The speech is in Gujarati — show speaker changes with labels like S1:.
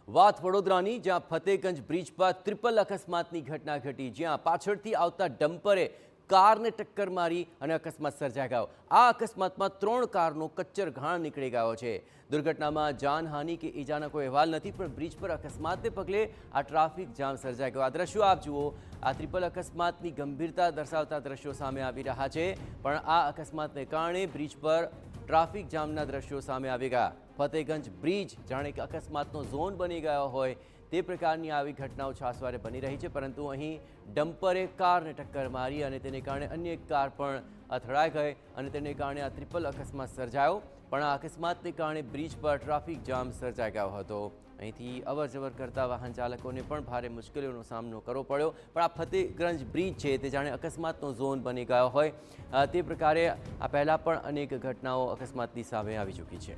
S1: વાત વડોદરાની, જ્યાં ફતેગંજ બ્રિજ પર ટ્રિપલ અકસ્માતની ઘટના ઘટી, જ્યાં પાછળથી આવતા ડમ્પરે કારને ટક્કર મારી અને અકસ્માત સર્જાઈ ગયો। આ અકસ્માતમાં 3 કારનો કચ્ચર ઘાણ નીકળી ગયો છે। દુર્ઘટનામાં જાનહાનિ કે ઈજાના કોઈ અહેવાલ નથી, પણ બ્રિજ પર અકસ્માતને પગલે આ ટ્રાફિક જામ સર્જાઈ ગયો। આ દ્રશ્યો આપ જુઓ। આ ટ્રિપલ અકસ્માતની ગંભીરતા દર્શાવતા દ્રશ્યો સામે આવી રહ્યા છે, પણ આ અકસ્માતને કારણે બ્રિજ પર ટ્રાફિક જામના દ્રશ્યો સામે આવી ગયા। ફતેગંજ બ્રિજ જાણે કે અકસ્માતનો ઝોન બની ગયો હોય તે પ્રકારની આવી ઘટનાઓ છાસવારે બની રહી છે, પરંતુ અહીં ડમ્પરે કારને ટક્કર મારી અને તેને કારણે અન્ય એક કાર પણ અથડાઈ ગઈ અને તેને કારણે આ ટ્રિપલ અકસ્માત સર્જાયો। પણ આ અકસ્માતને કારણે બ્રિજ પર ટ્રાફિક જામ સર્જાઈ ગયો હતો। અહીંથી અવરજવર કરતા વાહન ચાલકોને પણ ભારે મુશ્કેલીઓનો સામનો કરવો પડ્યો। પણ આ ફતેગંજ બ્રિજ છે તે જાણે અકસ્માતનો ઝોન બની ગયો હોય તે પ્રકારે આ પહેલાં પણ અનેક ઘટનાઓ અકસ્માતની સામે આવી ચૂકી છે।